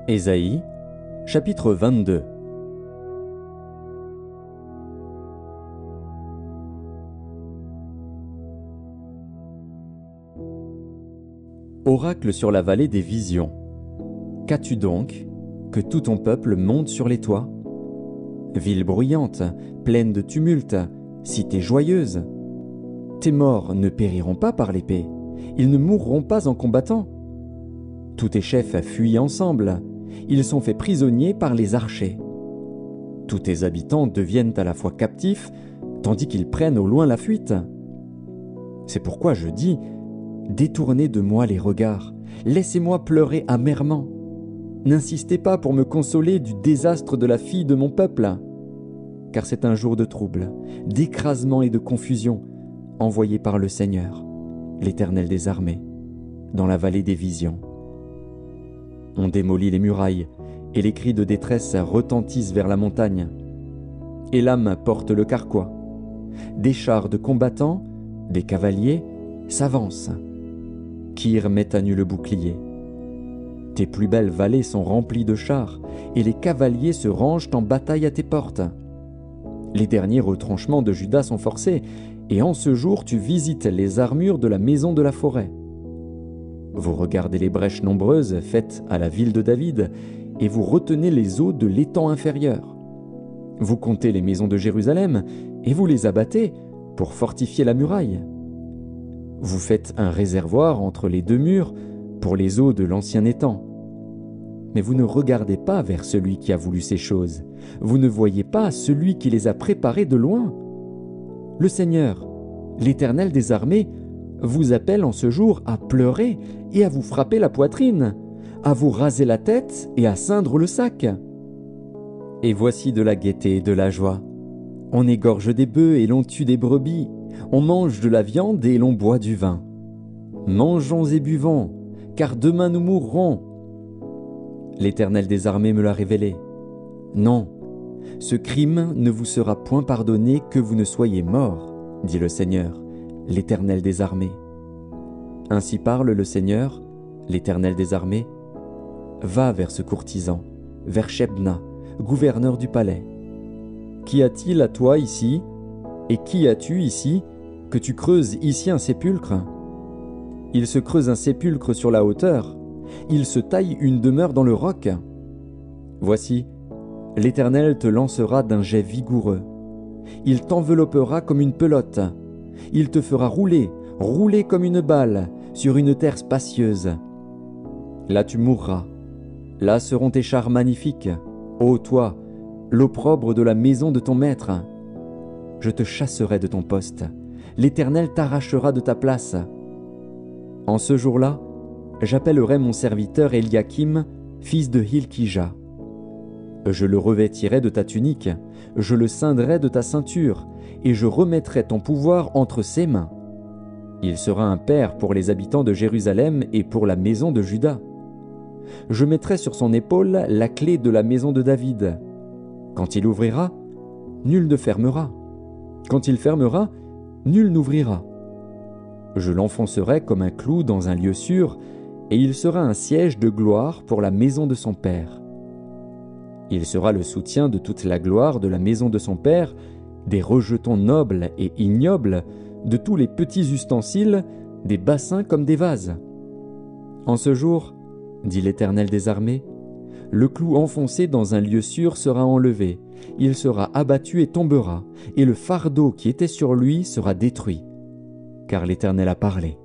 Ésaïe, chapitre 22. Oracle sur la vallée des visions. Qu'as-tu donc, que tout ton peuple monte sur les toits? Ville bruyante, pleine de tumulte, cité joyeuse. Tes morts ne périront pas par l'épée, ils ne mourront pas en combattant. Tous tes chefs fuient ensemble, ils sont faits prisonniers par les archers. Tous tes habitants deviennent à la fois captifs, tandis qu'ils prennent au loin la fuite. C'est pourquoi je dis, détournez de moi les regards, laissez-moi pleurer amèrement. N'insistez pas pour me consoler du désastre de la fille de mon peuple, car c'est un jour de trouble, d'écrasement et de confusion, envoyé par le Seigneur, l'Éternel des armées, dans la vallée des visions. On démolit les murailles, et les cris de détresse retentissent vers la montagne. Élam porte le carquois. Des chars de combattants, des cavaliers, s'avancent. Kir met à nu le bouclier. Tes plus belles vallées sont remplies de chars, et les cavaliers se rangent en bataille à tes portes. Les derniers retranchements de Juda sont forcés, et en ce jour tu visites les armures de la maison de la forêt. Vous regardez les brèches nombreuses faites à la ville de David, et vous retenez les eaux de l'étang inférieur. Vous comptez les maisons de Jérusalem, et vous les abattez pour fortifier la muraille. Vous faites un réservoir entre les deux murs pour les eaux de l'ancien étang. Mais vous ne regardez pas vers celui qui a voulu ces choses. Vous ne voyez pas celui qui les a préparées de loin. Le Seigneur, l'Éternel des armées, vous appelle en ce jour à pleurer et à vous frapper la poitrine, à vous raser la tête et à ceindre le sac. Et voici de la gaieté et de la joie. On égorge des bœufs et l'on tue des brebis. On mange de la viande et l'on boit du vin. Mangeons et buvons, car demain nous mourrons. L'Éternel des armées me l'a révélé. Non, ce crime ne vous sera point pardonné que vous ne soyez morts, dit le Seigneur, l'Éternel des armées. Ainsi parle le Seigneur, l'Éternel des armées. Va vers ce courtisan, vers Shebna, gouverneur du palais. Qu'y a-t-il à toi ici, et qui as-tu ici, que tu creuses ici un sépulcre? Il se creuse un sépulcre sur la hauteur, il se taille une demeure dans le roc. Voici, l'Éternel te lancera d'un jet vigoureux. Il t'enveloppera comme une pelote. Il te fera rouler, rouler comme une balle, sur une terre spacieuse. Là tu mourras. Là seront tes chars magnifiques. Ô toi, l'opprobre de la maison de ton maître. Je te chasserai de ton poste. L'Éternel t'arrachera de ta place. En ce jour-là, j'appellerai mon serviteur Eliakim, fils de Hilkija. Je le revêtirai de ta tunique, je le ceindrai de ta ceinture, et je remettrai ton pouvoir entre ses mains. Il sera un père pour les habitants de Jérusalem et pour la maison de Juda. Je mettrai sur son épaule la clé de la maison de David. Quand il ouvrira, nul ne fermera. Quand il fermera, nul n'ouvrira. Je l'enfoncerai comme un clou dans un lieu sûr, et il sera un siège de gloire pour la maison de son père. Il sera le soutien de toute la gloire de la maison de son père, des rejetons nobles et ignobles, de tous les petits ustensiles, des bassins comme des vases. En ce jour, dit l'Éternel des armées, le clou enfoncé dans un lieu sûr sera enlevé, il sera abattu et tombera, et le fardeau qui était sur lui sera détruit, car l'Éternel a parlé.